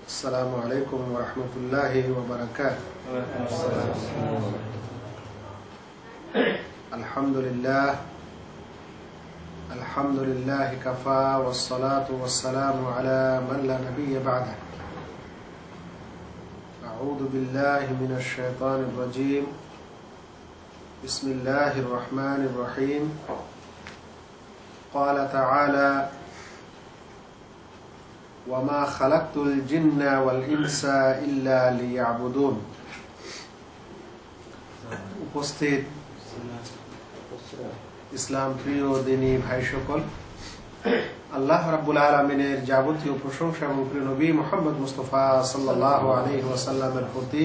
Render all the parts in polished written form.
السلام عليكم ورحمة الله وبركاته. الحمد لله كفى والصلاة والسلام على من لا نبي بعده. أعوذ بالله من الشيطان الرجيم. بسم الله الرحمن الرحيم. قال تعالى: وما خلقت الجن والإنس إلا ليعبدون. উপস্থিত ইসলাম প্রিয় দিনী ভাই সকল, আল্লাহ রাব্বুল আলামিনের যাবতীয় প্রশংসা এবং প্রিয় নবী মুহাম্মদ মুস্তাফা সাল্লাল্লাহু আলাইহি ওয়াসাল্লামের প্রতি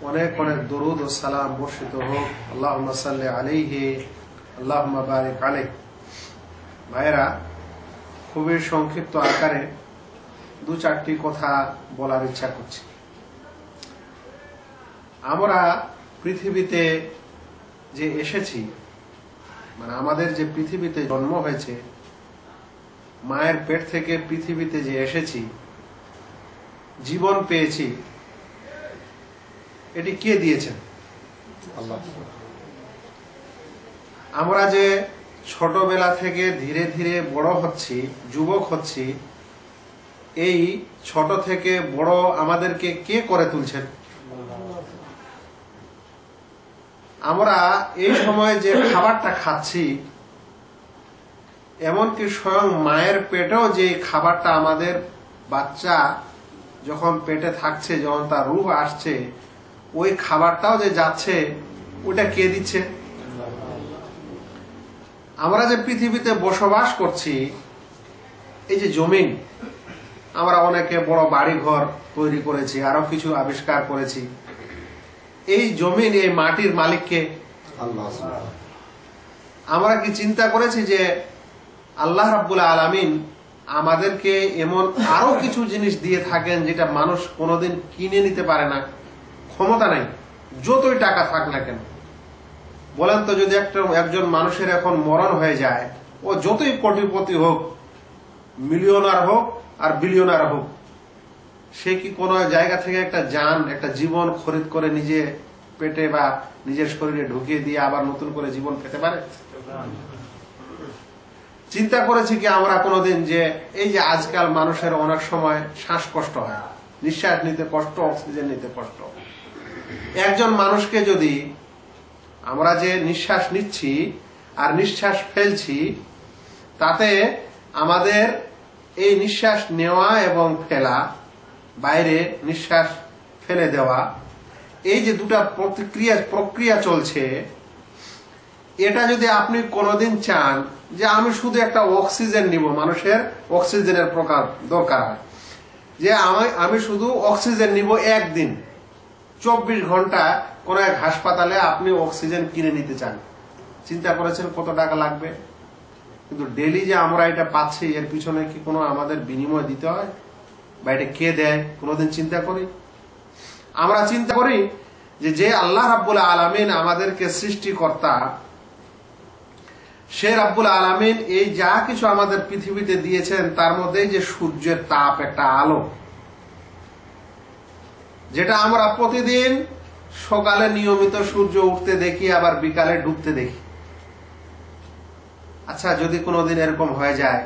অনেক অনেক দরুদ ও সালাম বর্ষিত হোক। আল্লাহুম্মা সাল্লি আলাইহি আল্লাহুম্মা বারিক আলাইহি। ভাইরা, খুবই সংক্ষিপ্ত আকারে দু চারটি কথা বলার ইচ্ছা করছি। আমরা পৃথিবীতে যে এসেছি, মানে আমাদের যে পৃথিবীতে জন্ম হয়েছে, মায়ের পেট থেকে পৃথিবীতে যে এসেছি, জীবন পেয়েছি, এটি কে দিয়েছেন? আল্লাহ। আমরা যে ছোটবেলা থেকে ধীরে ধীরে বড় হচ্ছি, যুবক হচ্ছি, এই ছোট থেকে বড় আমাদেরকে কে করে তুলছেন? আমরা এই সময় যে খাবারটা খাচ্ছি, এমনকি স্বয়ং মায়ের পেটেও যে খাবারটা আমাদের বাচ্চা যখন পেটে থাকছে, যখন তার রূহ আসছে, ওই খাবারটাও যে যাচ্ছে, ওটা কে দিচ্ছে? আমরা যে পৃথিবীতে বসবাস করছি, এই যে জমিন, আমরা অনেকে বড় বাড়ি ঘর তৈরি করেছি, আরো কিছু আবিষ্কার করেছি। এই জমিন, এই মাটির মালিককে আল্লাহ। আমরা কি চিন্তা করেছি যে আল্লাহ রাব্বুল আলামিন আমাদেরকে এমন আরো কিছু জিনিস দিয়ে থাকেন যেটা মানুষ কোনোদিন কিনে নিতে পারে না, ক্ষমতা নাই, যতই টাকা থাক না কেন? বলেন তো, যদি একজন মানুষের এখন মরণ হয়ে যায়, ও যতই কোটিপতি হোক, মিলিয়নার হোক আর বিলিয়নার হোক, সে কি কোনো জায়গা থেকে একটা জান, একটা জীবন খরিদ করে নিজে পেটে বা নিজের শরীরে ঢুকিয়ে দিয়ে আবার নতুন করে জীবন পেতে পারে? চিন্তা করেছি কি আমরা কোনোদিন যে এই যে আজকাল মানুষের অনেক সময় শ্বাসকষ্ট হয়, নিঃশ্বাস নিতে কষ্ট, অক্সিজেন নিতে কষ্ট। একজন মানুষকে যদি আমরা যে নিঃশ্বাস নিচ্ছি আর নিঃশ্বাস ফেলছি, তাতে আমাদের এই নিঃশ্বাস নেওয়া এবং ফেলা, বাইরে নিঃশ্বাস ফেলে দেওয়া, এই যে দুটা প্রক্রিয়া চলছে, এটা যদি আপনি কোনোদিন চান যে আমি শুধু একটা অক্সিজেন নিব, মানুষের অক্সিজেনের প্রকার দরকার হয়, যে আমি শুধু অক্সিজেন নিব একদিন, 24 ঘন্টা কোন এক হাসপাতালে আপনি অক্সিজেন কিনে নিতে চান, চিন্তা করেছেন কত টাকা লাগবে? কিন্তু ডেলি যে আমরা এটা পাচ্ছি, এর পিছনে কি কোনো আমাদের বিনিময় দিতে হয়? বা এটা কে দেয়? কোনোদিন চিন্তা করি? আমরা চিন্তা করি যে আল্লাহ রাব্বুল আলামিন আমাদেরকে সৃষ্টিকর্তা, সে রাব্বুল আলামিন এই যা কিছু আমাদের পৃথিবীতে দিয়েছেন, তার মধ্যে যে সূর্যের তাপ, একটা আলো, যেটা আমরা প্রতিদিন সকালে নিয়মিত সূর্য উঠতে দেখি, আবার বিকালে ডুবতে দেখি। আচ্ছা, যদি কোনোদিন এরকম হয়ে যায়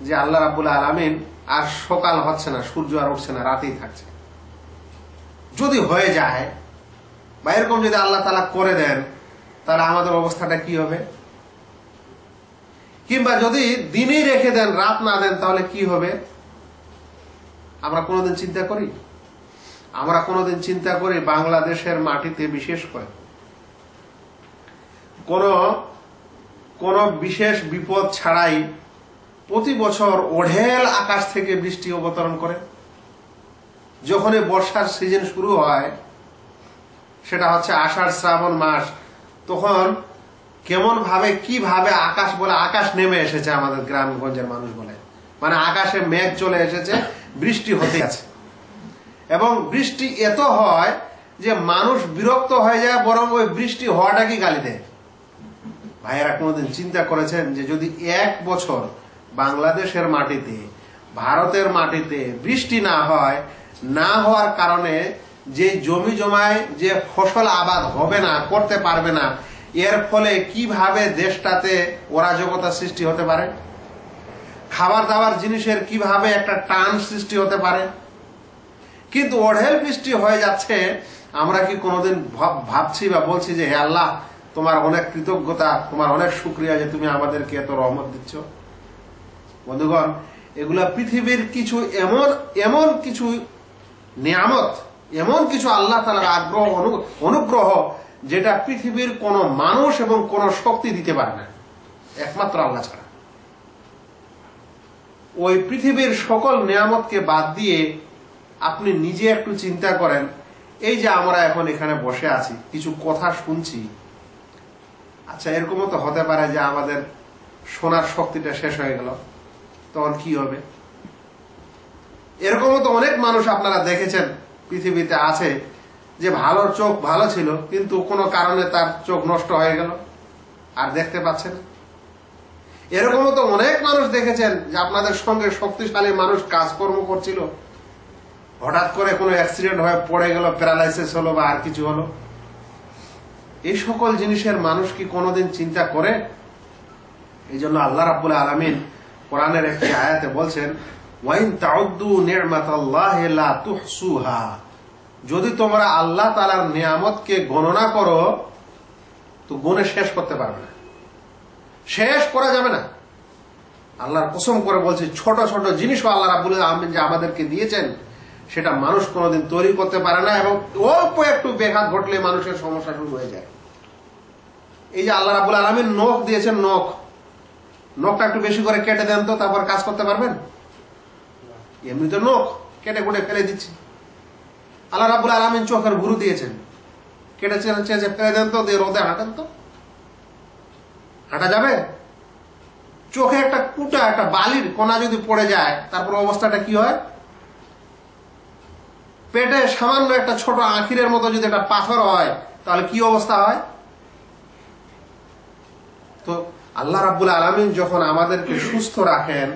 যে আল্লাহ রাব্বুল আলামিন আর সকাল হচ্ছে না, সূর্য আর উঠছে না, রাতেই থাকছে, যদি হয়ে যায়, বা এরকম যদি আল্লাহ তাআলা করে দেন, তাহলে আমাদের অবস্থাটা কি হবে? কিংবা যদি দিনেই রেখে দেন, রাত না দেন, তাহলে কি হবে? আমরা কোনোদিন চিন্তা করি? আমরা কোনোদিন চিন্তা করি বাংলাদেশের মাটিতে বিশেষ করে কোন বিশেষ বিপদ ছাড়াই প্রতি বছর ওঢেল আকাশ থেকে বৃষ্টি অবতরণ করে? যখনই বর্ষার সিজন শুরু হয়, সেটা হচ্ছে আষাঢ় শ্রাবণ মাস, তখন কেমন ভাবে, কিভাবে আকাশ বলে আকাশ নেমে এসেছে, আমাদের গ্রামগঞ্জের মানুষ বলে, মানে আকাশে মেঘ চলে এসেছে, বৃষ্টি হতে আছে। এবং বৃষ্টি এত হয় যে মানুষ বিরক্ত হয়ে যায়, বরং ওই বৃষ্টি হওয়াটাকে গালি দেয়। ভাইয়েরা, কোনোদিন চিন্তা করেছেন যে যদি এক বছর বাংলাদেশের মাটিতে ভারতের মাটিতে বৃষ্টি না হয়, না হওয়ার কারণে যে জমি জমায় যে ফসল আবাদ হবে না, করতে পারবে না, এর ফলে কিভাবে দেশটাতে অরাজকতা সৃষ্টি হতে পারে, খাবার দাবার জিনিসের কিভাবে একটা টান সৃষ্টি হতে পারে। কিন্তু অঢেল বৃষ্টি হয়ে যাচ্ছে, আমরা কি কোনোদিন ভাবছি বা বলছি যে হে আল্লাহ, তোমার অনেক কৃতজ্ঞতা, তোমার অনেক শুকরিয়া যে তুমি আমাদেরকে এত রহমত দিচ্ছ? বন্ধুগণ, এগুলা পৃথিবীর কিছু এমন কিছু নিয়ামত, এমন কিছু আল্লাহ তাআলার অনুগ্রহ যেটা পৃথিবীর কোন মানুষ এবং কোন শক্তি দিতে পারে না, একমাত্র আল্লাহ ছাড়া। ওই পৃথিবীর সকল নিয়ামতকে বাদ দিয়ে আপনি নিজে একটু চিন্তা করেন, এই যে আমরা এখন এখানে বসে আছি, কিছু কথা শুনছি, আচ্ছা এরকমও তো হতে পারে যে আমাদের শোনার শক্তিটা শেষ হয়ে গেল, তখন কি হবে? এরকমও তো অনেক মানুষ আপনারা দেখেছেন পৃথিবীতে আছে যে ভালো চোখ ভালো ছিল, কিন্তু কোনো কারণে তার চোখ নষ্ট হয়ে গেল, আর দেখতে পাচ্ছেন। এরকমও তো অনেক মানুষ দেখেছেন যে আপনাদের সঙ্গে শক্তিশালী মানুষ কাজকর্ম করছিল, হঠাৎ করে কোনো অ্যাক্সিডেন্ট হয়ে পড়ে গেল, প্যারালাইসিস হলো বা আর কিছু হলো। এই সকল জিনিসের মানুষ কি কোনোদিন চিন্তা করে? এই জন্য আল্লাহ রাব্বুল আলামিন কোরআনের একটি আয়াতে বলছেন, ওয়াইন তাউদ্দু নি'মাতাল্লাহি লা তুহসুহা, যদি তোমরা আল্লাহ তাআলার নিয়ামতকে গণনা করো তো গুণে শেষ করতে পারবে না, শেষ করা যাবে না। আল্লাহর কসম করে বলছে, ছোট ছোট জিনিসও আল্লাহ রাব্বুল আলামিন যে আমাদেরকে দিয়েছেন সেটা মানুষ কোনোদিন তৈরি করতে পারে না, এবং অল্প একটু ব্যাঘাত ঘটলে মানুষের সমস্যা শুরু হয়ে যায়। এই যে আল্লাহ রাব্বুল আলামিন নখ দিয়েছেন, নখটা একটু বেশি করে কেটে দেন তো, তারপর কাজ করতে পারবেন? এমনি তো নখ কেটে কুটে ফেলে দিচ্ছি। আল্লাহ রাব্বুল আলামিন চোখের ভুরু দিয়েছেন, কেটে চেঁচে ফেলে দেন তো, দিয়ে রোদে হাঁটেন তো, হাঁটা যাবে? চোখে একটা কুটা, একটা বালির কোনা যদি পড়ে যায়, তারপর অবস্থাটা কি হয়? পেটে সামান্য একটা ছোট আঁখিরের মতো যদি একটা পাথর হয়, তাহলে কি অবস্থা হয়? তো আল্লাহ রাব্বুল আলামিন যখন আমাদেরকে সুস্থ রাখেন,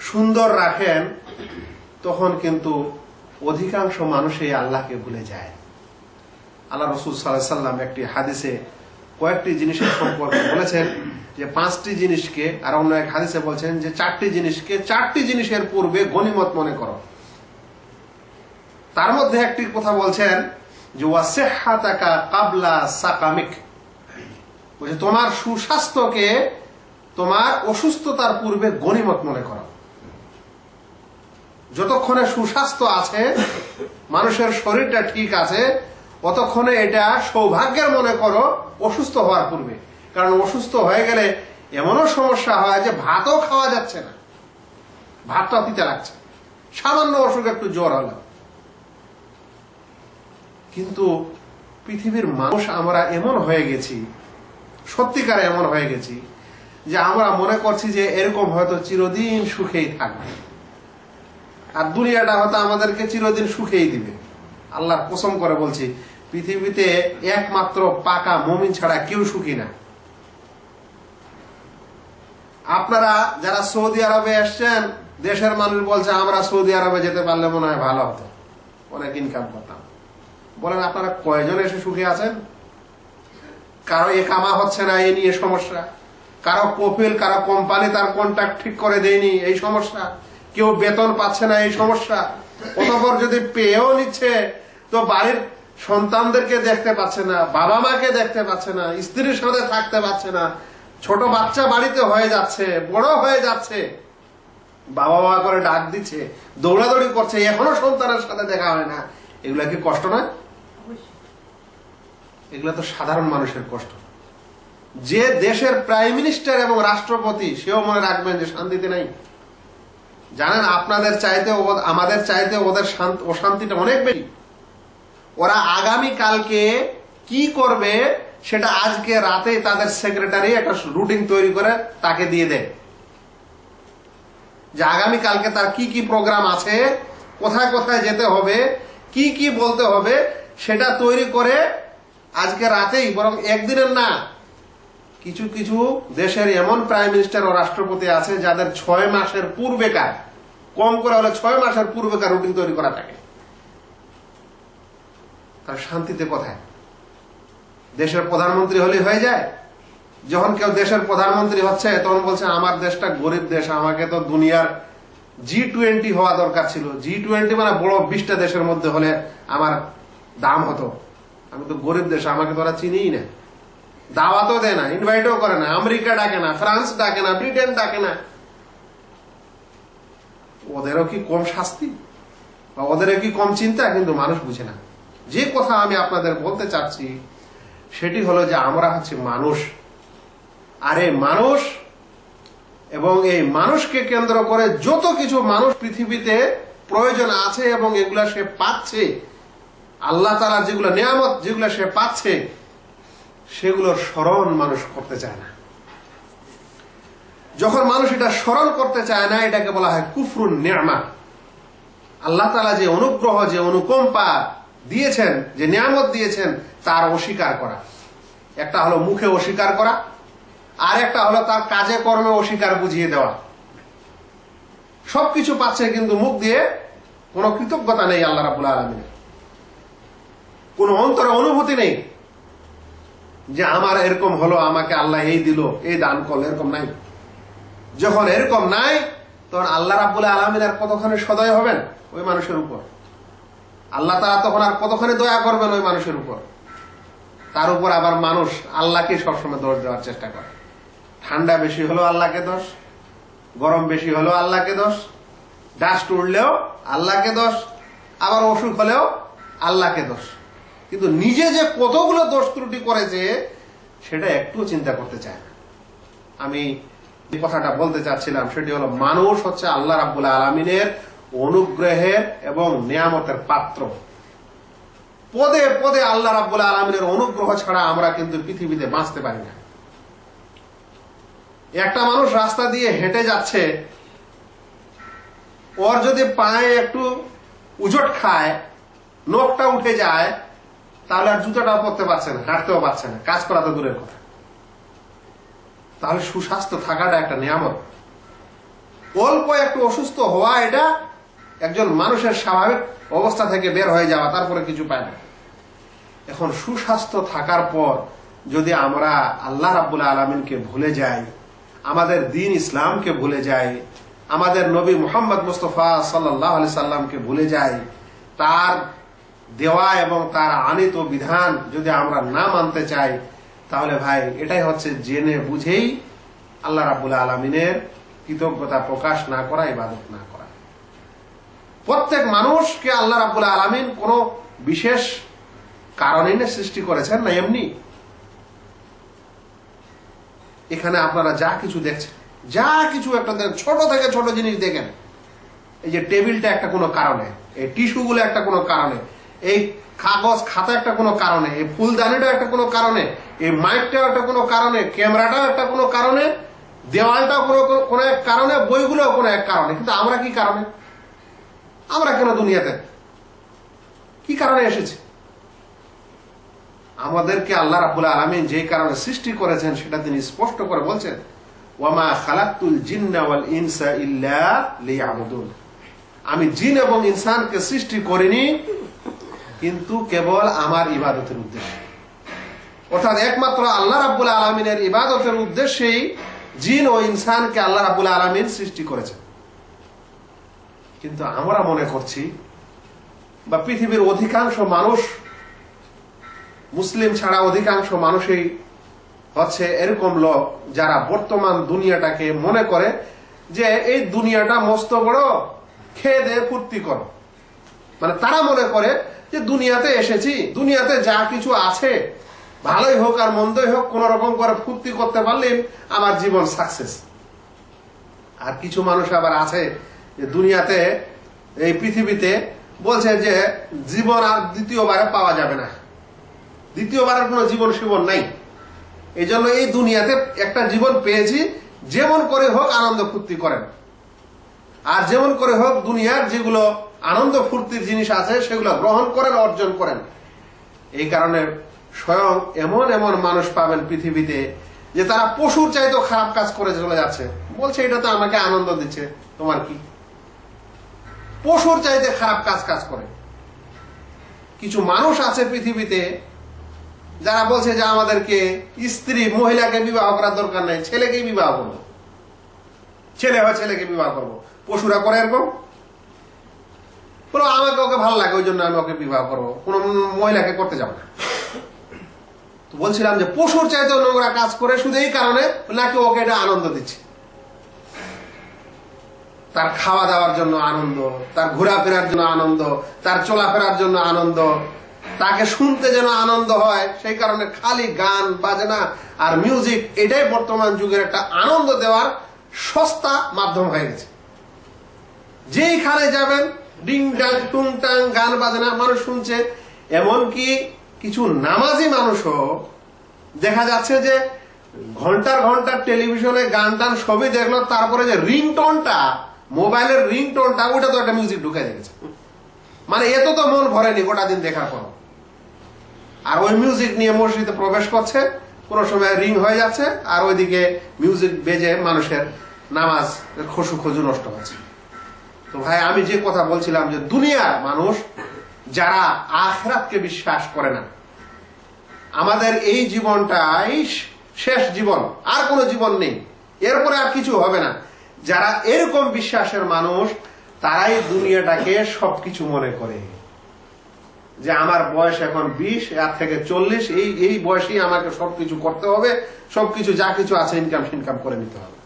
সুন্দর রাখেন, তখন কিন্তু অধিকাংশ মানুষই আল্লাহকে ভুলে যায়। আল্লাহ রাসূল সাল্লাল্লাহু আলাইহি ওয়াসাল্লাম একটি হাদিসে কয়েকটি জিনিসের সম্পর্কে বলেছেন যে 5টি জিনিসকে, আর অন্য এক হাদিসে বলছেন যে 4টি জিনিসকে 4টি জিনিসের পূর্বে গনিমত মনে করো। তার মধ্যে একটি কথা বলছেন যে ওয়াসিহহাতাকা ক্বাবলা সাকামিক, বলছে তোমার সুস্বাস্থ্যকে তোমার অসুস্থতার পূর্বে গনিমত মনে করো। যতক্ষণে সুস্বাস্থ্য আছে, মানুষের শরীরটা ঠিক আছে, ততক্ষণে এটা সৌভাগ্যের মনে করো অসুস্থ হওয়ার পূর্বে। কারণ অসুস্থ হয়ে গেলে এমনও সমস্যা হয় যে ভাতও খাওয়া যাচ্ছে না, ভাতটাও তিতে লাগছে, সামান্য অসুখ, একটু জ্বর হলো। কিন্তু পৃথিবীর মানুষ আমরা এমন হয়ে গেছি, সত্যিকারে এমন হয়ে গেছি যে আমরা মনে করছি যে এরকম হয়তো চিরদিন সুখেই থাকবে, আর দুনিয়াটা হয়তো আমাদেরকে চিরদিন সুখেই দিবে। আল্লাহর কসম করে বলছি, পৃথিবীতে একমাত্র পাকা মুমিন ছাড়া কেউ সুখী না। আপনারা যারা সৌদি আরবে এসছেন, দেশের মানুষ বলছে আমরা সৌদি আরবে যেতে পারলে মনে হয় ভালো হতো, অনেক ইনকাম করতাম। বলেন আপনারা কয়জন এসে সুখী আছেন? কারো একামা হচ্ছে না, এই নিয়ে সমস্যা। কারো কপিল, কারো কোম্পানি তার কন্ট্রাক্ট ঠিক করে দেয়নি, এই সমস্যা। কেউ বেতন পাচ্ছে না, এই সমস্যা। অতঃপর যদি পেয়েও নিচ্ছে তো বাড়ির সন্তানদেরকে দেখতে পাচ্ছে না, বাবা মাকে দেখতে পাচ্ছে না, স্ত্রীর সাথে থাকতে পাচ্ছে না, ছোট বাচ্চা বাড়িতে হয়ে যাচ্ছে, বড় হয়ে যাচ্ছে, বাবা বাবা করে ডাক দিচ্ছে, দৌড়াদৌড়ি করছে, এখনো সন্তানের সাথে দেখা হয় না। এগুলা কি কষ্ট নয়? এগুলা তো সাধারণ মানুষের কষ্ট। যে দেশের প্রাইম মিনিস্টার এবং রাষ্ট্রপতি, সেও মনে রাখবেন যে শান্তিতে নাই। জানেন, আপনাদের চাইতে আমাদের চাইতে ওদের অশান্তিটা অনেক বেশি। ওরা আগামী কালকে কি করবে সেটা আজকে রাতে তাদের সেক্রেটারি একটা রুটিন তৈরি করে তাকে দিয়ে দেয়, যে আগামী কালকে তার কি কি প্রোগ্রাম আছে, কোথায় কোথায় যেতে হবে, কি কি বলতে হবে, সেটা তৈরি করে আজকে রাতেই, বরং একদিনের না, কিছু কিছু দেশের এমন প্রাইম মিনিস্টার ও রাষ্ট্রপতি আছে যাদের 6 মাসের পূর্বেকার কম করে হলে 6 মাসের পূর্বেকার রুটিন তৈরি করা থাকে। তার শান্তিতে কোথায়? দেশের প্রধানমন্ত্রী হলেই হয়ে যায়? যখন কেউ দেশের প্রধানমন্ত্রী হচ্ছে তখন বলছে আমার দেশটা গরিব দেশ, আমাকে তো দুনিয়ার G20 হওয়া দরকার ছিল। G20 মানে বড় 20টা দেশের মধ্যে হলে আমার দাম হতো। আমি তো গরিব দেশ, আমাকে তো ওরা চিনিই না, দাওয়াতও দেয় না, ইনভাইটও করে না, আমেরিকা ডাকে না, ফ্রান্স ডাকে না, ব্রিটেন ডাকে না। ওদেরও কি কম শাস্তি বা ওদেরও কি কম চিন্তা? কিন্তু মানুষ বুঝে না। যে কথা আমি আপনাদের বলতে চাচ্ছি সেটি হলো যে আমরা হচ্ছে মানুষ, আর এই মানুষ এবং এই মানুষকে কেন্দ্র করে যত কিছু মানুষ পৃথিবীতে প্রয়োজন আছে এবং এগুলা সে পাচ্ছে, আল্লাহ তাআলা যেগুলো নিয়ামত যেগুলো সে পাচ্ছে সেগুলোর স্মরণ মানুষ করতে চায় না। যখন মানুষ এটা স্মরণ করতে চায় না, এটাকে বলা হয় কুফরুন নি'মা। আল্লাহ তাআলা যে অনুগ্রহ, যে অনুকম্পা দিয়েছেন, যে নিয়ামত দিয়েছেন, তার অস্বীকার করা। একটা হলো মুখে অস্বীকার করা, আর একটা হলো তার কাজে কর্মে অস্বীকার বুঝিয়ে দেওয়া। সবকিছু পাচ্ছে কিন্তু মুখ দিয়ে কোনো কৃতজ্ঞতা নেই আল্লাহ রাব্বুল আলামিনের, কোনো অন্তরে অনুভূতি নেই যে আমার এরকম হলো, আমাকে আল্লাহ এই দিল, এই দান করলো, এরকম নাই। যখন এরকম নাই তখন আল্লাহ রাব্বুল আলামিন আর কতখানি সদয় হবেন ওই মানুষের উপর? আল্লাহ তাআলা তখন আর কতখানি দয়া করবেন ওই মানুষের উপর? তার উপর আবার মানুষ আল্লাহকে সবসময় দোষ দেওয়ার চেষ্টা করে। ঠান্ডা বেশি হলো আল্লাহকে দোষ, গরম বেশি হলো আল্লাহকে দোষ, ডাস্ট উড়লেও আল্লাহকে দোষ, আবার অসুখ হলেও আল্লাহকে দোষ। কিন্তু নিজে যে কতগুলো দোষ ত্রুটি করেছে সেটা একটু চিন্তা করতে চায় না। আমি যে কথাটা বলতে চাচ্ছিলাম সেটি হলো মানুষ হচ্ছে আল্লাহ রাব্বুল আলামিনের অনুগ্রহের এবং নিয়ামতের পাত্র। পদে পদে আল্লাহ রাব্বুল আলামিনের অনুগ্রহ ছাড়া আমরা কিন্তু পৃথিবীতে বাঁচতে পারি না। একটা মানুষ রাস্তা দিয়ে হেঁটে যাচ্ছে, ওর যদি পায়ে একটু উজট খায়, নখটা উঠে যায়, তাহলে আর জুতাটাও পরতে পারছে না, হাঁটতেও পারছে না, কাজ করা তো দূরের কথা। তাহলে সুস্বাস্থ্য থাকাটা একটা নিয়ামত। অল্প একটু অসুস্থ হওয়া এটা একজন মানুষের স্বাভাবিক অবস্থা থেকে বের হয়ে যাওয়া, তারপরে কিছু পায় না। এখন সুস্বাস্থ্য থাকার পর যদি আমরা আল্লাহ রাব্বুল আলামিনকে ভুলে যাই, আমাদের দ্বীন ইসলামকে ভুলে যাই, আমাদের নবী মুহাম্মদ মুস্তাফা সাল্লাল্লাহু আলাইহি সাল্লামকে ভুলে যাই, তার দেওয়া এবং তার আনিত বিধান যদি আমরা না মানতে চাই, তাহলে ভাই এটাই হচ্ছে জেনে বুঝেই আল্লাহ রাব্বুল আলামিনের কৃতজ্ঞতা প্রকাশ না করা, ইবাদত না করা। প্রত্যেক মানুষকে আল্লাহ রাব্বুল আলামিন কোন বিশেষ কারণে সৃষ্টি করেছেন না এমনি। এখানে আপনারা যা কিছু দেখছেন, যা কিছু একটা দেখেন, ছোট থেকে ছোট জিনিস দেখেন। এই যে টেবিলটা একটা কোনো কারণে, এই টিস্যুগুলো একটা কোনো কারণে, এই কাগজ খাতা একটা কোনো কারণে, এই ফুলদানিটা একটা কোনো কারণে, এই মাইকটাও একটা কোনো কারণে, ক্যামেরাটাও একটা কোনো কারণে, দেওয়ালটাও কোনো এক কারণে, বইগুলোও কোনো এক কারণে। কিন্তু আমরা কি কারণে? আমরা কেন দুনিয়াতে কি কারণে এসেছি? আমাদেরকে আল্লাহ রাব্বুল আলামিন যে কারণে সৃষ্টি করেছেন সেটা তিনি স্পষ্ট করে বলছেন, ওয়ামা খালাকতুল জিন্না ওয়াল ইনসা ইল্লা লিয়াবুদুন। আমি জিন এবং ইনসানকে সৃষ্টি করিনি কিন্তু কেবল আমার ইবাদতের উদ্দেশ্যে। অর্থাৎ একমাত্র আল্লাহ রাব্বুল আলামিনের ইবাদতের উদ্দেশ্যেই জিন ও ইনসানকে আল্লাহ রাব্বুল আলামিন সৃষ্টি করেছেন। কিন্তু আমরা মনে করছি, বা পৃথিবীর অধিকাংশ মানুষ, মুসলিম ছাড়া অধিকাংশ মানুষই হচ্ছে এরকম লোক যারা বর্তমান দুনিয়াটাকে মনে করে যে এই দুনিয়াটা মস্ত বড়, খেয়ে দিয়ে ফুর্তি করো। মানে তারা মনে করে যে দুনিয়াতে এসেছি, দুনিয়াতে যা কিছু আছে, ভালোই হোক আর মন্দই হোক, কোন রকম করে ফুর্তি করতে পারলেন আমার জীবন সাকসেস। আর কিছু মানুষ আবার আছে যে দুনিয়াতে, এই পৃথিবীতে বলছে যে জীবন আর দ্বিতীয়বারে পাওয়া যাবে না, দ্বিতীয়বারের কোন জীবন শিবন নাই, এই জন্য এই দুনিয়াতে একটা জীবন পেয়েছি, যেমন করে হোক আনন্দ ফুর্তি করেন, আর যেমন করে হোক দুনিয়ার যেগুলো আনন্দ ফুর্তির জিনিস আছে সেগুলো গ্রহণ করেন, অর্জন করেন। এই কারণে স্বয়ং এমন এমন মানুষ পাবেন পৃথিবীতে যে তারা পশুর চাইতেও খারাপ কাজ করে চলে যাচ্ছে, বলছে এটা তো আমাকে আনন্দ দিচ্ছে, তোমার কি? পশুর চাইতে খারাপ কাজ করে। কিছু মানুষ আছে পৃথিবীতে যারা বলছে যে আমাদেরকে স্ত্রী মহিলাকে বিবাহ করার দরকার নাই, ছেলেকেই বিবাহ করবো, ছেলে হয় ছেলেকে বিবাহ করবো। পশুরা করে এরকম, বলো আমাকে ওকে ভালো লাগে ওই জন্য আমি ওকে বিবাহ করবো, কোন মহিলাকে করতে যাবো না। তো বলছিলাম যে পশুর চাইতেও নোংরা কাজ করে শুধু এই কারণে নাকি ওকে এটা আনন্দ দিচ্ছে, তার খাওয়া দাওয়ার জন্য আনন্দ, তার ঘোরাফেরার জন্য আনন্দ, তার চলাফেরার জন্য আনন্দ, তাকে শুনতে যেন আনন্দ হয়, সেই কারণে খালি গান বাজনা আর মিউজিক এটাই বর্তমান যুগের একটা আনন্দ দেওয়ার সস্তা মাধ্যম হয়ে গেছে। যেইখানে যাবেন ডিং ডাং টুং টাং গান বাজনা মানুষ শুনছে। এমনকি কিছু নামাজি মানুষও দেখা যাচ্ছে যে ঘন্টার ঘন্টার টেলিভিশনে গান টান সবই দেখলো, তারপরে যে রিংটোনটা, মোবাইলের রিংটোনটা, ওটা তো একটা মিউজিক ঢুকে দেখেছে। মানে এত তো মন ভরেনি গোটা দিন দেখার পর, আর ওই মিউজিক নিয়ে মসজিদে প্রবেশ করছে, কোন সময় রিং হয়ে যাচ্ছে, আর ওইদিকে মিউজিক বেজে মানুষের নামাজ খসু খজু নষ্ট হচ্ছে। তো ভাই আমি যে কথা বলছিলাম যে দুনিয়ার মানুষ যারা আখিরাতকে বিশ্বাস করে না, আমাদের এই জীবনটাই শেষ জীবন, আর কোনো জীবন নেই, এরপরে আর কিছু হবে না, যারা এরকম বিশ্বাসের মানুষ তারাই দুনিয়াটাকে সবকিছু মনে করে যে আমার বয়স এখন 20, এর থেকে 40, এই বয়সেই আমাকে সবকিছু করতে হবে, সবকিছু যা কিছু আছে ইনকাম করে নিতে হবে,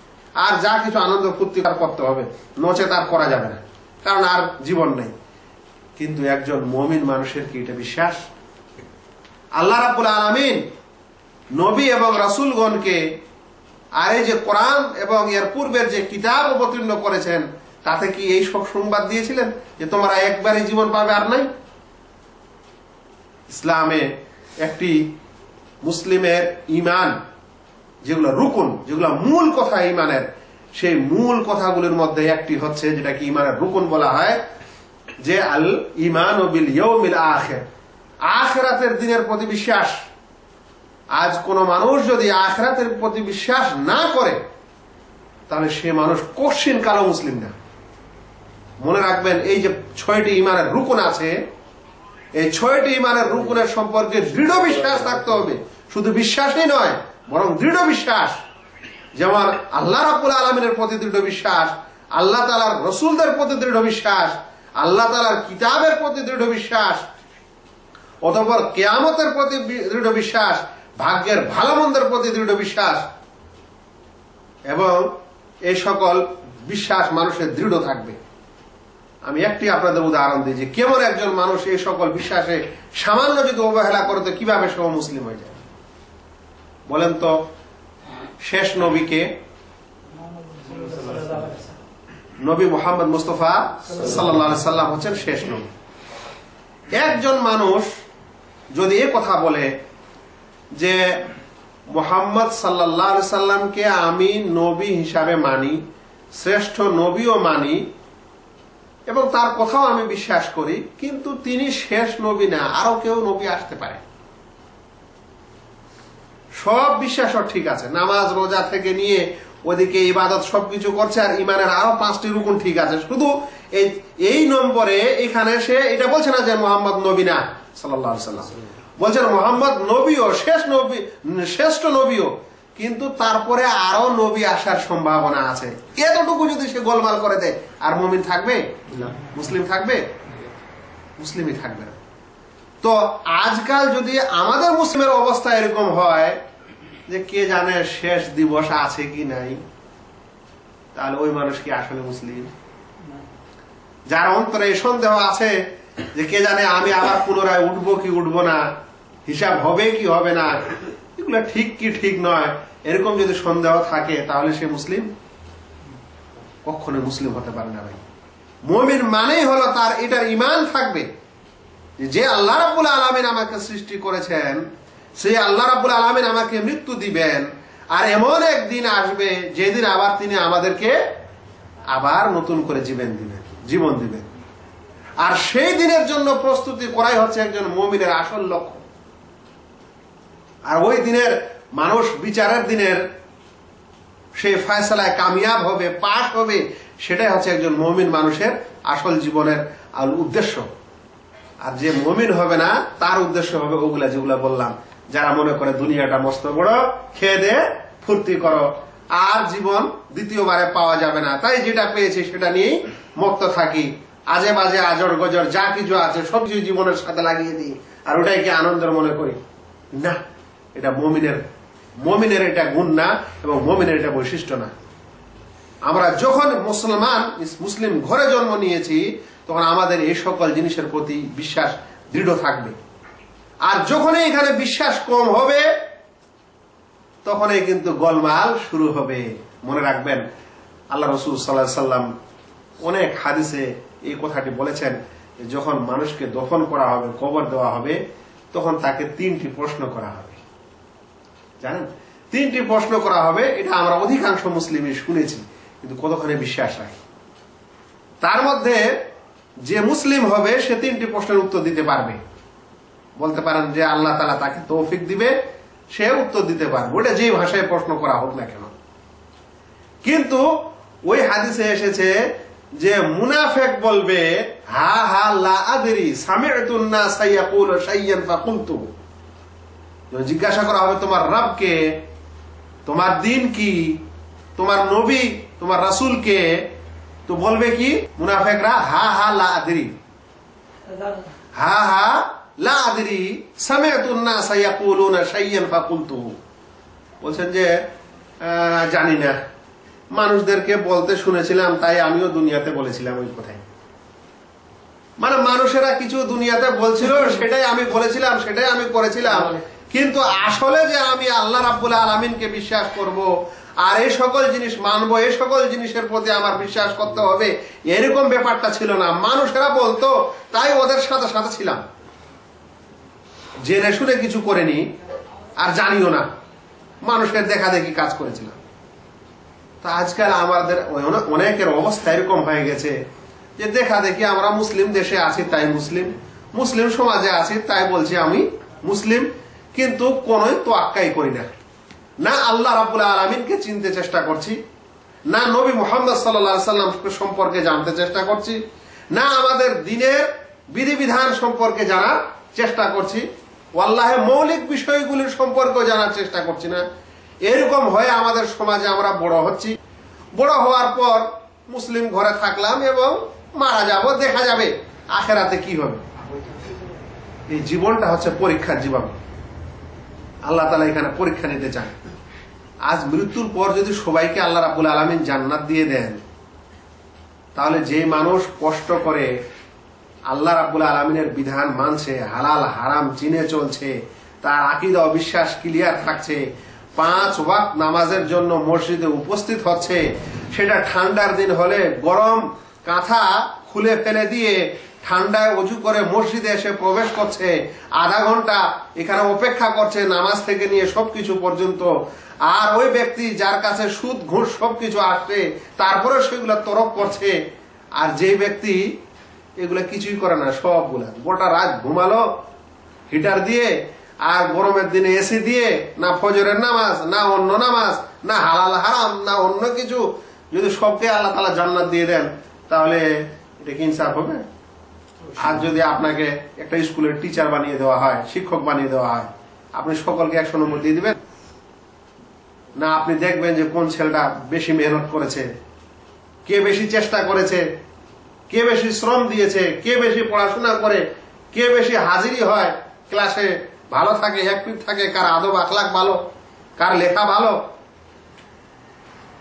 আর যা কিছু আনন্দ ফুর্তি করতে হবে, নচে তার করা যাবে না, কারণ আর জীবন নেই। কিন্তু একজন মুমিন মানুষের কি এটা বিশ্বাস? আল্লাহ রাব্বুল আলামিন নবী এবং রাসূলগণকে আর এই যে কোরআন এবং এর পূর্বের যে কিতাব অবতীর্ণ করেছেন তাতে কি এই সব সংবাদ দিয়েছিলেন যে তোমরা একবারই জীবন পাবে আর নাই? ইসলামে একটি মুসলিমের ঈমান যেগুলো রুকুন, যেগুলো মূল কথা ঈমানের, সেই মূল কথাগুলোর মধ্যে একটি হচ্ছে যেটাকে ঈমানের রুকুন বলা হয়, যে আল ঈমান বিল ইয়াউমিল আখির, আখিরাতের দিনের প্রতি বিশ্বাস। আজ কোন মানুষ যদি আখিরাতের প্রতি বিশ্বাস না করে তাহলে সে মানুষ কোশ্চিন কালো মুসলিম না। মনে রাখবেন এই যে 6টি ঈমানের রুকুন আছে, এই 6টি ঈমানের রুকুনের সম্পর্কে দৃঢ় বিশ্বাস থাকতে হবে। শুধু বিশ্বাসই নয়, বরং দৃঢ় বিশ্বাস। যেমন আল্লাহ রাব্বুল আলামিনের প্রতি দৃঢ় বিশ্বাস, আল্লাহ তাআলার রাসূলদের প্রতি দৃঢ় বিশ্বাস, আল্লাহ তাআলার কিতাবের প্রতি দৃঢ় বিশ্বাস, অতঃপর কিয়ামতের প্রতি দৃঢ় বিশ্বাস, ভাগ্যের ভালো মন্দের প্রতি দৃঢ় বিশ্বাস, এবং এই সকল বিশ্বাস মানুষের দৃঢ় থাকবে। আমি একটি আপনাদের উদাহরণ দিই যে কেমন একজন মানুষ এই সকল বিশ্বাসে সামান্য যদি অবহেলা করে তো কিভাবে সে মুসলিম হয়ে যায়। বলেন তো শেষ নবীকে? নবী মুহাম্মদ মুস্তাফা সাল্লাল্লাহু আলাইহি সাল্লাম হচ্ছেন শেষ নবী। একজন মানুষ যদি এই কথা বলে যে মুহাম্মদ সাল্লাল্লাহু আলাইহি সাল্লামকে আমি নবী হিসাবে মানি, শ্রেষ্ঠ নবীও মানি এবং তার কথাও আমি বিশ্বাস করি, কিন্তু তিনি শেষ নবী না, আরো কেউ নবী আসতে পারে, সব বিশ্বাসও ঠিক আছে, নামাজ রোজা থেকে নিয়ে ওদিকে ইবাদত সবকিছু করছে, আর ইমানের আরো 5টি রুকুন ঠিক আছে, শুধু এই নম্বরে এখানে সে এটা বলছে না যে মুহাম্মদ নবী না সাল্লাল্লাহু আলাইহি সাল্লাম, বলছেন মুহাম্মদ নবীও, শেষ নবী, শ্রেষ্ঠ নবীও, কিন্তু তারপরে আরো নবী আসার সম্ভাবনা আছে। এতটুকু যদি সে গোলমাল করে দেয়, আর মুমিন থাকবে? মুসলিম থাকবে? মুসলিমই থাকবে না। তো আজকাল যদি আমাদের মুসলিমের অবস্থা এরকম হয় যে কে জানে শেষ দিবস আছে কি নাই, তাহলে ওই মানুষ কি আসলে মুসলিম? যার অন্তরে এই সন্দেহ আছে যে কে জানে আমি আবার পুনরায় উঠবো কি উঠবো না, হিসাব হবে কি হবে না, এগুলো ঠিক কি ঠিক নয়, এরকম যদি সন্দেহ থাকে তাহলে সে মুসলিম কখনো মুসলিম হতে পারে না। ভাই মুমিন মানেই হলো তার এটার ঈমান থাকবে যে আল্লাহ রাব্বুল আলামিন আমাকে সৃষ্টি করেছেন, সেই আল্লাহ রাব্বুল আলামিন আমাকে মৃত্যু দিবেন, আর এমন একদিন আসবে যেদিন আবার তিনি আমাদেরকে আবার নতুন করে জীবন দিবেন, আর সেই দিনের জন্য প্রস্তুতি করাই হচ্ছে একজন মুমিনের আসল লক্ষ্য। আর ওই দিনের মানুষ বিচারের দিনের সেই ফয়সালায় কামিয়াব হবে, পাশ হবে, সেটাই হচ্ছে একজন মুমিন মানুষের আসল জীবনের উদ্দেশ্য। আর যে মুমিন হবে না তার উদ্দেশ্য হবে ওগুলা যেগুলা বললাম, যারা মনে করে দুনিয়াটা মস্ত বড়, খেয়ে দে ফুর্তি করো, আর জীবন দ্বিতীয়বারে পাওয়া যাবে না, তাই যেটা পেয়েছি সেটা নিয়েই মুক্ত থাকি, আজে বাজে আজর গজর যা কিছু আছে সব কিছু জীবনের সাথে লাগিয়ে দিই আর ওটাকে আনন্দের মনে করি না। এটা মুমিনের এটা গুণ না এবং মুমিনের এটা বৈশিষ্ট্য না। আমরা যখন মুসলিম ঘরে জন্ম নিয়েছি তখন আমাদের এই সকল জিনিসের প্রতি বিশ্বাস দৃঢ় থাকবে। আর যখনই এখানে বিশ্বাস কম হবে তখনই কিন্তু গোলমাল শুরু হবে। মনে রাখবেন, আল্লাহ রাসূল সাল্লাল্লাহু আলাইহি সাল্লাম অনেক হাদিসে এই কথাটি বলেছেন, যখন মানুষকে দফন করা হবে, কবর দেওয়া হবে, তখন তাকে 3টি প্রশ্ন করা হবে। জানেন, 3টি প্রশ্ন করা হবে। এটা আমরা অধিকাংশ মুসলিমই শুনেছি, কিন্তু কতখানি বিশ্বাস রাখি। তার মধ্যে যে মুসলিম হবে সে 3টি প্রশ্নের উত্তর দিতে পারবে। বলতে পারেন যে আল্লাহ তাআলা তাকে তৌফিক দিবে, সে উত্তর দিতে পারবে, ওটা যেই ভাষায় প্রশ্ন করা হোক না কেন। কিন্তু ওই হাদিসে এসেছে যে মুনাফিক বলবে হা হা লা আদরি সামি'তুন নাস ইয়াকুলু শাইয়ান ফাকুলতু। জিজ্ঞাসা করা হবে তোমার রবকে, তোমার দিন কি, তোমার নবী, তোমার রাসূল কে, তো বলবে কি মুনাফিকরা হা হা লা আদরি, হা হা লা আদরি সামি'তুন নাস ইয়াকুলুনা শাইয়ান ফাকুলতু। বলছেন যে জানি না, মানুষদেরকে বলতে শুনেছিলাম তাই আমিও দুনিয়াতে বলেছিলাম ওই কথাই। মানে মানুষেরা কিছু দুনিয়াতে বলছিল সেটাই আমি বলেছিলাম, সেটাই আমি করেছিলাম, কিন্তু আসলে যে আমি আল্লাহ রাব্বুল আলামিনকে বিশ্বাস করব আর এই সকল জিনিস মানবো, এই সকল জিনিসের প্রতি আমার বিশ্বাস করতে হবে, এরকম ব্যাপারটা ছিল না। মানুষেরা বলতো তাই ওদের সাথে সাথে ছিলাম, জেনে শুনে কিছু করেনি আর জানিও না, মানুষের দেখা দেখি কাজ করেছিলাম। তা আজকাল আমাদের অনেকের অবস্থা এরকম হয়ে গেছে যে দেখা দেখি আমরা মুসলিম দেশে আছি তাই মুসলিম সমাজে আছি তাই বলছি আমি মুসলিম, কিন্তু কোনোই তোয়াক্কাই করি না। না আল্লাহ রাব্বুল আলামিনকে চিনতে চেষ্টা করছি, না নবী মুহাম্মদ সাল্লাল্লাহু আলাইহি ওয়াসাল্লাম সম্পর্কে জানতে চেষ্টা করছি, না আমাদের দ্বীনের বিধিবিধান সম্পর্কে জানার চেষ্টা করছি, আল্লাহর মৌলিক বিষয়গুলির সম্পর্কে জানার চেষ্টা করছি না। এরকম হয়ে আমাদের সমাজে আমরা বড় হচ্ছি। বড় হওয়ার পর মুসলিম ঘরে থাকলাম এবং মারা যাব, দেখা যাবে আখেরাতে কি হবে। এই জীবনটা হচ্ছে পরীক্ষার জীবন। আল্লাহ তাআলা এখানে পরীক্ষা নিতে চান। আজ মৃত্যুর পর যদি সবাইকে আল্লাহ রাব্বুল আলামিন জান্নাত দিয়ে দেন, তাহলে যে মানুষ কষ্ট করে আল্লাহ রাব্বুল আলামিনের বিধান মানছে, হালাল হারাম চিনে চলছে, তার আকীদা ও বিশ্বাস ক্লিয়ার থাকছে, 5 ওয়াক্ত নামাজের জন্য মসজিদে উপস্থিত হচ্ছে, সেটা ঠান্ডার দিন হলে গরম কাঁথা খুলে ফেলে দিয়ে ঠান্ডায় ওযু করে মসজিদে এসে প্রবেশ করছে, আধা ঘন্টা এখানে অপেক্ষা করছে নামাজ থেকে নিয়ে সবকিছু পর্যন্ত। আর ওই ব্যক্তি যার কাছে সুদ ঘুষ সবকিছু আসছে তারপরে সেগুলো তরক করছে, আর যে ব্যক্তি এগুলা কিছুই করে না, সবগুলা গোটা রাত ঘুমালো হিটার দিয়ে, আর গরমের দিনে এসি দিয়ে, না ফজরের নামাজ, না অন্য নামাজ, না হালাল হারাম, না অন্য কিছু, যদি সবকে আল্লাহ তাআলা জান্নাত দিয়ে দেন তাহলে এটা কি ইনসাফ হবে? আর যদি আপনাকে একটা স্কুলের টিচার বানিয়ে দেওয়া হয়, শিক্ষক বানিয়ে দেওয়া হয়, আপনি সকলকে 100 নম্বর দিয়ে দিবেন? না আপনি দেখবেন যে কোন ছেলেটা বেশি মেহনত করেছে, কে বেশি চেষ্টা করেছে, কে বেশি শ্রম দিয়েছে, কে বেশি পড়াশোনা করে, কে বেশি হাজিরি হয় ক্লাসে, ভালো থাকে, অ্যাক্টিভ থাকে, কার আদব আখলাক ভালো, কার লেখা ভালো,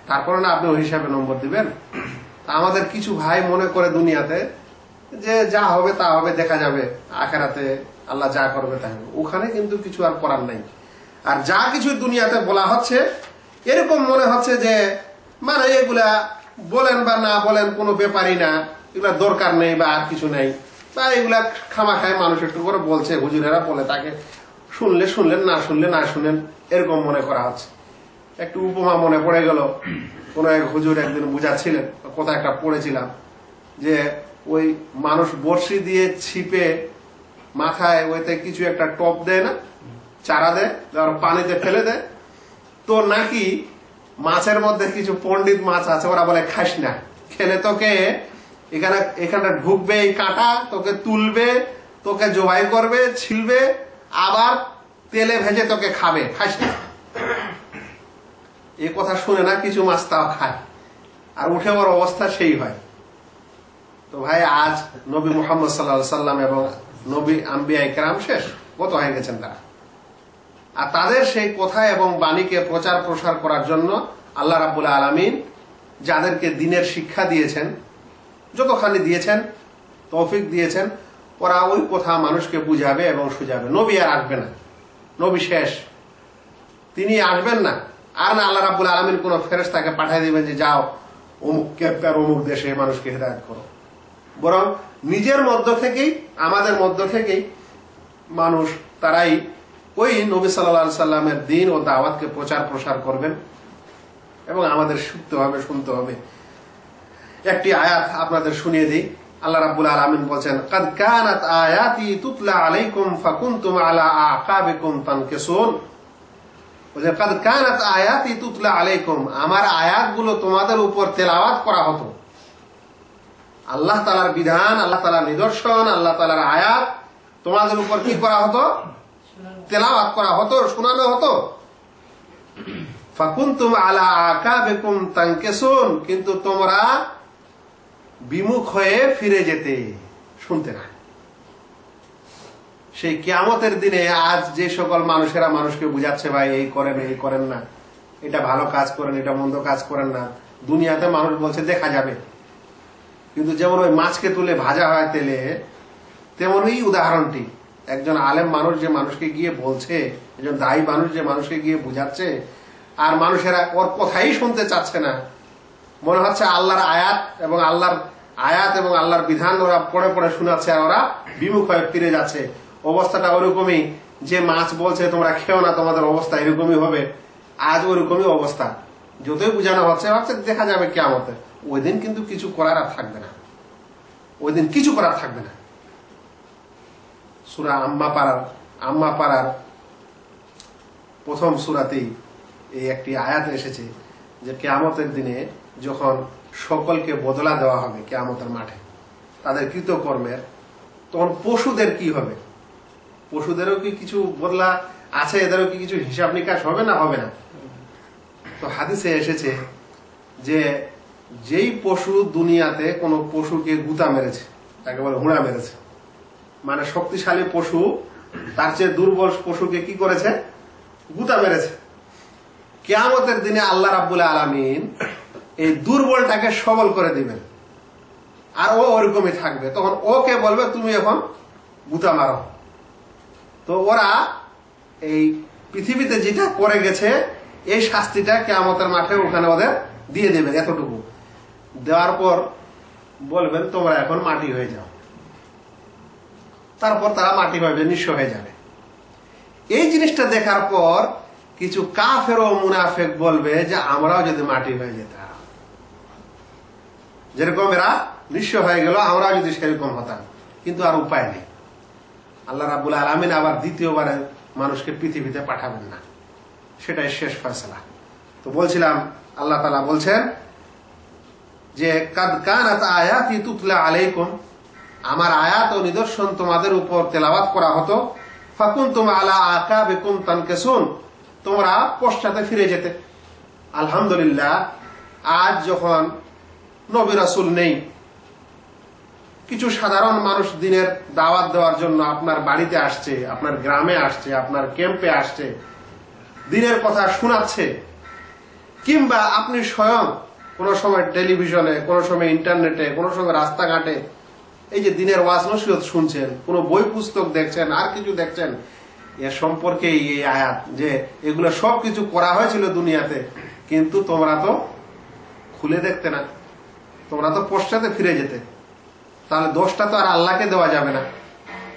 তারপরে না আপনি ওই হিসাবে নম্বর দিবেন। আমাদের কিছু ভাই মনে করে দুনিয়াতে যে যা হবে তা হবে, দেখা যাবে আখিরাতে আল্লাহ যা করবে তাই হবে, ওখানে কিন্তু কিছু আর করার নাই। আর যা কিছু দুনিয়াতে বলা হচ্ছে এরকম মনে হচ্ছে যে মানে এগুলা বলেন বা না বলেন কোনো ব্যাপারই না, এগুলা দরকার নেই বা আর কিছু নেই, বা এগুলা খামাখায় মানুষ একটু করে বলছে, হুজুরেরা বলে তাকে শুনলে শুনলেন, না শুনলে না শুনেন, এরকম মনে করা হচ্ছে। একটু উপমা মনে পড়ে গেল, কোন এক হুজুর একদিন বুঝাচ্ছিলেন, কথা একটা পড়েছিলাম যে ওই মানুষ বড়শি দিয়ে ছিপে মাথায় ওইতে কিছু একটা টপ দেয় না, চারা দেয়, পানিতে ফেলে দেয়, তো নাকি মাছের মধ্যে কিছু পণ্ডিত মাছ আছে, ওরা বলে খাস না, খেলে তোকে এখানে ঢুকবে এই কাঁটা, তোকে তুলবে, তোকে জবাই করবে, ছিলবে, আবার তেলে ভেজে তোকে খাবে, খাস না। এ কথা শুনে না কিছু মাছ তাও খায়, আর উঠে ওর অবস্থা সেই হয়। তো ভাই আজ নবী মুহাম্মদ সাল্লাল্লাহু আলাইহি সাল্লাম এবং নবী আম্বিয়া ইকরাম শেষ, কত হয়ে গেছেন তারা। আর তাদের সেই কথা এবং বাণীকে প্রচার প্রসার করার জন্য আল্লাহ রাব্বুল আলামিন যাদেরকে দ্বীনের শিক্ষা দিয়েছেন, যতখানি দিয়েছেন, তৌফিক দিয়েছেন, ওরা ওই কথা মানুষকে বুঝাবে এবং সুঝাবে। নবী আর আসবে না, নবী শেষ, তিনি আসবেন না। আর না আল্লাহ রাব্বুল আলামিন কোন ফেরেশতাকে পাঠিয়ে দিবেন যে যাও অমুক ক্যাপ্টার অমুক দেশে মানুষকে হেদায়েত করো। বরং নিজের মধ্য থেকেই, আমাদের মধ্য থেকেই মানুষ তারাই ওই নবী সাল্লাল্লাহু আলাইহি সাল্লামের দ্বীন ও দাওয়াতকে প্রচার প্রসার করবেন এবং আমাদের শিখতে হবে, শুনতে হবে। একটি আয়াত আপনাদের শুনিয়ে দিই। আল্লাহ রাব্বুল আলামিন বলেন, কাদ কানাত আয়াতি তুতলা আলাইকুম ফাকুনতুম আলা আকাবিকুম তানকিসুন। বলেন কাদ কানাত আয়াতি তুতলা আলাইকুম, আমার আয়াতগুলো তোমাদের উপর তেলাওয়াত করা হতো। আল্লাহ তাআলার বিধান, আল্লাহ তাআলার নিদর্শন, আল্লাহ তাআলার আয়াত তোমাদের উপর কি করা হতো? তেলাওয়াত করা হতো, শোনানো হতো। ফাকুনতুম আলা আকাবিকুম তানকিসুন, কিন্তু তোমরা বিমুখ হয়ে ফিরে যেতে, শুনতে না। সেই কিয়ামতের দিনে আজ যে সকল মানুষেরা মানুষকে বুঝাচ্ছে, ভাই এই করেন, এই করেন না, এটা ভালো কাজ করেন, এটা মন্দ কাজ করেন না, দুনিয়াতে মানুষ বলছে দেখা যাবে। কিন্তু যেমন ওই মাছকে তুলে ভাজা হয় তেলে, তেমনই উদাহরণটি। একজন আলেম মানুষ যে মানুষকে গিয়ে বলছে, একজন দায়ী মানুষ যে মানুষকে গিয়ে বুঝাচ্ছে, আর মানুষেরা ওর কথাই শুনতে চাচ্ছে না। মনে হচ্ছে আল্লাহর আয়াত এবং আল্লাহর বিধান ওরা পড়ে পড়ে শোনাচ্ছে, আর ওরা বিমুখ হয়ে ফিরে যাচ্ছে। অবস্থাটা ওরকমই, যে মাছ বলছে তোমরা খেও না, তোমাদের অবস্থা এরকমই হবে। আজ ওরকমই অবস্থা, যতই বোঝানো হচ্ছে ভাবছে দেখা যাবে কিয়ামতে। ওই দিন কিন্তু কিছু করার আর থাকবে না, ওই দিন কিছু করার থাকবে না। সূরা আম্মা পাড়ার প্রথম সূরাতেই এই একটি আয়াত এসেছে যে কিয়ামতের দিনে যখন সকলকে বদলা দেওয়া হবে কিয়ামতের মাঠে তাদের কৃতকর্মের, তখন পশুদের কি হবে? পশুদেরও কি কিছু বদলা আছে? এদেরও কি কিছু হিসাব নিকাশ হবে না? হবে না। তো হাদিসে এসেছে যে যেই পশু দুনিয়াতে কোনো পশুকে গুতা মেরেছে, তাকে বলে হুঁড়া মেরেছে, মানে শক্তিশালী পশু তার চেয়ে দুর্বল পশুকে কি করেছে? গুতা মেরেছে। কিয়ামতের দিনে আল্লাহ রাব্বুল আলামিন এই দুর্বলটাকে সবল করে দিবেন, আর ও ওরকমই থাকবে। তখন ওকে বলবে তুমি এখন গুতা মারো। তো ওরা এই পৃথিবীতে যেটা করে গেছে এই শাস্তিটা কিয়ামতের মাঠে ওখানে ওদের দিয়ে দেবেন, এতটুকু দেওয়ার পর বলবেন তোমরা এখন মাটি হয়ে যাও। তারপর তারা মাটি হয়ে নিঃস্ব হয়ে যাবে। এই জিনিসটা দেখার পর কিছু কাফের ও মুনাফিক বলবে যে আমরাও যদি মাটি হয়ে যেতাম, যেরকম এরা নিঃস্ব হয়ে গেল, আমরাও যদি সেরকম হতাম। কিন্তু আর উপায় নেই। আল্লাহ রাব্বুল আলামিন আবার দ্বিতীয়বারে মানুষকে পৃথিবীতে পাঠাবেন না, সেটাই শেষ ফয়সালা। তো বলছিলাম আল্লাহ তাআলা বলছেন যে কাদ কানাত আয়াতি তুতলা আলাইকুম, আমার আয়াত ও নিদর্শন তোমাদের উপর তেলাওয়াত করা হতো। ফাকুনতুম আলা আকাবিকুম তানকিসুন, তোমরা পশ্চাতে ফিরে যেতে। আলহামদুলিল্লাহ, আজ যখন নবী রাসূল নেই, কিছু সাধারণ মানুষ দিনের দাওয়াত দেওয়ার জন্য আপনার বাড়িতে আসছে, আপনার গ্রামে আসছে, আপনার ক্যাম্পে আসছে, দিনের কথা শোনাচ্ছে। কিংবা আপনি স্বয়ং কোনো সময় টেলিভিশনে, কোনো সময় ইন্টারনেটে, কোনো সময় রাস্তাঘাটে এই যে দিনের ওয়াজ নসিহত শুনছেন, কোনো বই পুস্তক দেখছেন, আর কিছু দেখছেন, এর সম্পর্কে এই আয়াত যে এগুলো সবকিছু করা হয়েছিল দুনিয়াতে, কিন্তু তোমরা তো খুলে দেখতে না, তোমরা তো পশ্চাতে ফিরে যেতে। তাহলে দোষটা তো আর আল্লাহকে দেওয়া যাবে না,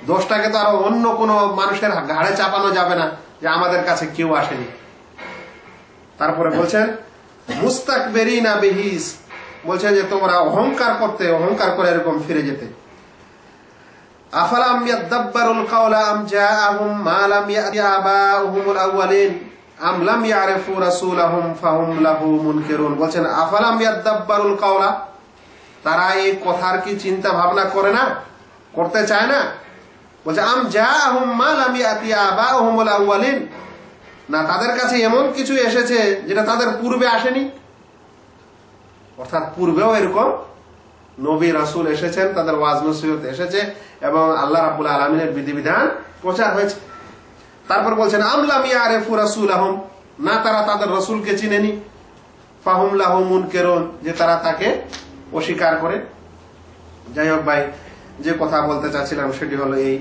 দোষটাকে তো আর অন্য কোনো মানুষের ঘাড়ে চাপানো যাবে না যে আমাদের কাছে কেউ আসেনি। তারপরে বলছেন মুস্তাকবিরিনা বিহিস, বলছেন যে তোমরা অহংকার করে এরকম ফিরে যেতে। আফালাম ইয়াদাব্বারুল কাওলা আম জাআহুম মা লাম ইয়াতি আবাউহুমুল আউয়ালিন আম লাম ইয়ারিফু রাসূলাহুম ফাহুম লাহু মুনকিরুন। বলছেন আফালাম ইয়াদাব্বারুল কাওলা, তারা এই কথার কি চিন্তা ভাবনা করে না, করতে চায় না? বলছে আম জাআহুম মা লাম ইয়াতি আবাহুমুল আউয়ালিন, না তাদের কাছে এমন কিছু এসেছে যেটা তাদের পূর্বে আসেনি। অর্থাৎ পূর্বেও এরকম নবী রাসূল এসেছেন, তাদের ওয়াজ নসিহত এসেছে এবং আল্লাহ রাব্বুল আলামিনের বিধিবিধান প্রচার হয়েছে। তারপর বলছেন আম লাম ইয়ারিফু রাসূলাহুম, না তারা তাদের রাসূলকে চিনেনি, ফাহুম লাহু মুনকিরুন, যে তারা তাকে অস্বীকার করে। যাই হোক ভাই, যে কথা বলতে চাচ্ছিলাম সেটি হলো এই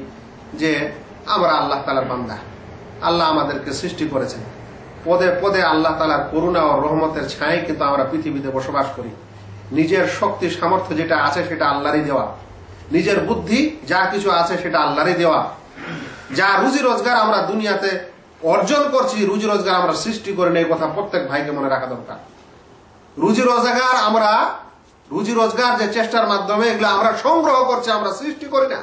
যে আমরা আল্লাহ তাআলার বান্দা, আল্লাহ আমাদেরকে সৃষ্টি করেছেন, পদে পদে আল্লাহ তাআলার করুণা ও রহমতের ছায়ায় কিন্তু আমরা পৃথিবীতে বসবাস করি। নিজের শক্তি সামর্থ্য যেটা আছে সেটা আল্লাহরই দেওয়া, নিজের বুদ্ধি যা কিছু আছে সেটা আল্লাহরই দেওয়া। যা রুজি রোজগার আমরা দুনিয়াতে অর্জন করছি, রুজি রোজগার আমরা সৃষ্টি করি না, এই কথা প্রত্যেক ভাইকে মনে রাখা দরকার। রুজি রোজগার যে চেষ্টার মাধ্যমে এগুলো আমরা সংগ্রহ করছি, আমরা সৃষ্টি করি না।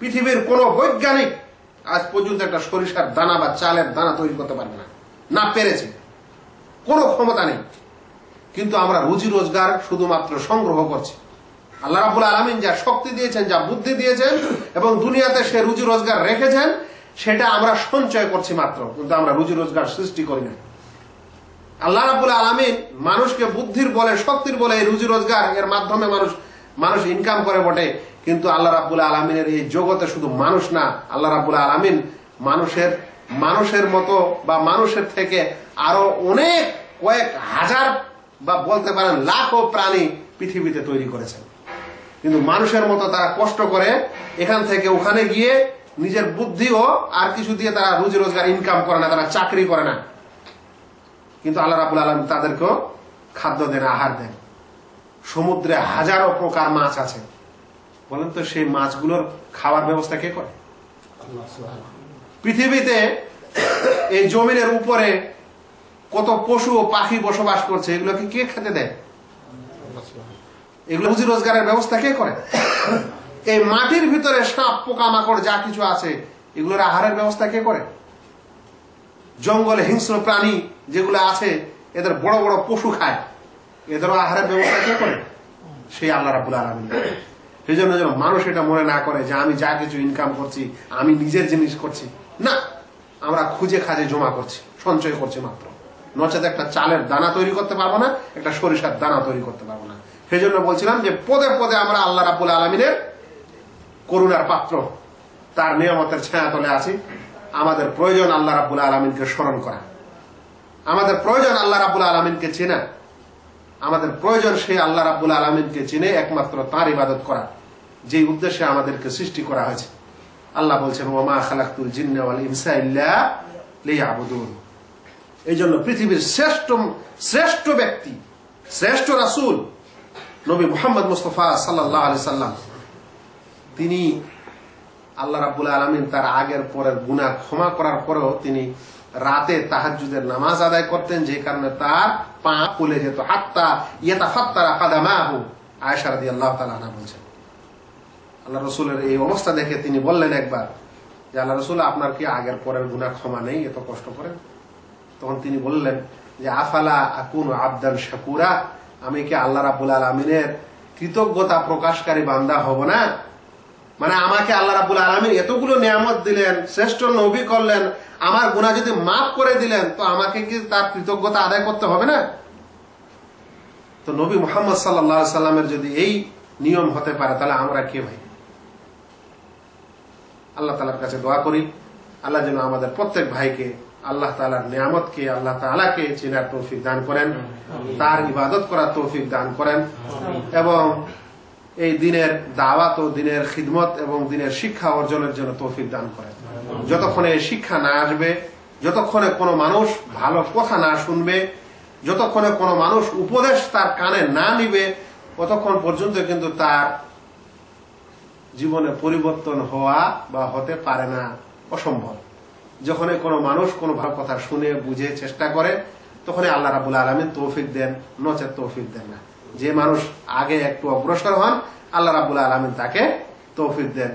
পৃথিবীর কোন বৈজ্ঞানিক আজ পর্যন্ত একটা সরিষার দানা বা চালের দানা তৈরি করতে পারবে না, না পেরেছে, কোনো ক্ষমতা নেই। কিন্তু আমরা রুজি রোজগার শুধুমাত্র সংগ্রহ করছি। আল্লাহ রাব্বুল আলামিন যা শক্তি দিয়েছেন, যা বুদ্ধি দিয়েছেন এবং দুনিয়াতে সে রুজি রোজগার রেখেছেন, সেটা আমরা সঞ্চয় করছি মাত্র, কিন্তু আমরা রুজি রোজগার সৃষ্টি করি না। আল্লাহ রাব্বুল আলামিন মানুষকে বুদ্ধির বলে, শক্তির বলে এই রুজি রোজগার এর মাধ্যমে মানুষ ইনকাম করে বটে, কিন্তু আল্লাহ রাব্বুল আলামিনের এই জগতে শুধু মানুষ না, আল্লাহ রাব্বুল আলামিন মানুষের মতো বা মানুষের থেকে আরো অনেক কয়েক হাজার বা বলতে পারেন লাখো প্রাণী পৃথিবীতে তৈরি করেছেন। কিন্তু মানুষের মতো তারা কষ্ট করে এখান থেকে ওখানে গিয়ে নিজের বুদ্ধি ও আর কিছু দিয়ে তারা রুজি রোজগার ইনকাম করে না, তারা চাকরি করে না। কিন্তু আল্লাহ রাব্বুল আলামিন তাদেরকেও খাদ্য দেন, আহার দেন। সমুদ্রে হাজারো প্রকার মাছ আছে, বলেন তো সেই মাছগুলোর খাওয়ার ব্যবস্থা কে করে? পৃথিবীতে এই জমিনের উপরে কত পশু ও পাখি বসবাস করছে, এগুলোকে কে খেতে দেয়? এগুলো রুজি রোজগারের ব্যবস্থা কে করে? এই মাটির ভিতরে সাপ পোকামাকড় যা কিছু আছে, এগুলোর আহারের ব্যবস্থা কে করে? জঙ্গলে হিংস্র প্রাণী যেগুলো আছে, এদের বড় বড় পশু খায়, এদেরও আহারের ব্যবস্থা কে করে? সেই আল্লাহ রাব্বুল আলামিন। সেই জন্য যেন মানুষ এটা মনে না করে যে আমি যা কিছু ইনকাম করছি আমি নিজের জিনিস করছি, না, আমরা খুঁজে খাজে জমা করছি, সঞ্চয় করছি মাত্র। নচেত একটা চালের দানা তৈরি করতে পারবো না, একটা সরিষার দানা তৈরি করতে পারবো না। সেই জন্য বলছিলাম যে পদে পদে আমরা আল্লাহ রাব্বুল আলামিনের করুণার পাত্র, তার নিয়ামতের ছায়া তলে আছি। আমাদের প্রয়োজন আল্লাহ রাব্বুল আলামিনকে স্মরণ করা, আমাদের প্রয়োজন আল্লাহ রাব্বুল আলামিনকে চেনা, আমাদের প্রয়োজন সেই আল্লাহ রাব্বুল আলামিনকে চিনে একমাত্র তার ইবাদত করা, যে উদ্দেশ্যে আমাদেরকে সৃষ্টি করা হয়েছে। আল্লাহ বলছেন ওয়া মা খালাকতুল জিন্না ওয়াল ইনসা ইল্লা লিয়াবুদুন। এই জন্য পৃথিবীর শ্রেষ্ঠ ব্যক্তি, শ্রেষ্ঠ রাসূল নবী মুহাম্মদ মুস্তাফা সাল্লাল্লাহু আলাইহি সাল্লাম, তিনি আল্লাহ রাব্বুল আলামিন তার আগের পরের গুনাহ ক্ষমা করার পরেও তিনি রাতে তাহাজ্জুদের নামাজ আদায় করতেন, যে কারণে তার পা ফুলে যেত, হাত্তা ইয়াতাফাত্তারা কাদামাহু। আয়েশা রাদিয়াল্লাহু তাআলা আনহা বলেন, আল্লাহ রাসূলের এই অবস্থা দেখে তিনি বললেন একবার যে আল্লাহ রাসূল, আপনার কি আগের পরের গুনাহ ক্ষমা নেই, এত কষ্ট করেন? তখন তিনি বললেন যে আফালা আকুনু আবদান শাকুরা, আমি কি আল্লাহ রাব্বুল আলামিনের কৃতজ্ঞতা প্রকাশকারী বান্দা হব না? মানে আমাকে আল্লাহ রাব্বুল আলামিন এতগুলো নিয়ামত দিলেন, শ্রেষ্ঠ নবী করলেন, আমার গুনাহ যদি মাফ করে দিলেন, তো আমাকে কি তার কৃতজ্ঞতা আদায় করতে হবে না? তো নবী মুহাম্মদ সাল্লাল্লাহু আলাইহি সাল্লামের যদি এই নিয়ম হতে পারে, তাহলে আমরা কে ভাই? আল্লাহ তাআলার কাছে দোয়া করি, আল্লাহ যেন আমাদের প্রত্যেক ভাইকে আল্লাহ তাআলার নিয়ামতকে, আল্লাহ তাআলাকে চেনার তৌফিক দান করেন, তার ইবাদত করার তৌফিক দান করেন, এবং এই দিনের দাওয়াত ও দিনের খিদমত এবং দিনের শিক্ষা অর্জনের জন্য তৌফিক দান করেন। যতক্ষণে এই শিক্ষা না আসবে, যতক্ষণে কোনো মানুষ ভালো কথা না শুনবে, যতক্ষণে কোনো মানুষ উপদেশ তার কানে না নিবে, ততক্ষণ পর্যন্ত কিন্তু তার জীবনে পরিবর্তন হওয়া বা হতে পারে না, অসম্ভব। যখন কোনো মানুষ কোনো ভালো কথা শুনে বুঝে চেষ্টা করে, তখনই আল্লাহ রাব্বুল আলামিন তৌফিক দেন, নচেত তৌফিক দেন না। যে মানুষ আগে একটু অগ্রসর হন, আল্লাহ রাব্বুল আলামিন তাকে তৌফিক দেন,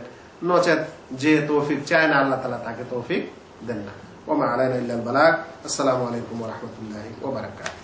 নচেত যে তৌফিক চায় না, আল্লাহ তাআলা তাকে তৌফিক দেন না। ওয়া মা আলাইনা ইল্লাল বালাগ। আসসালামু আলাইকুম ওয়া রাহমাতুল্লাহি ওয়া বারাকাতুহু।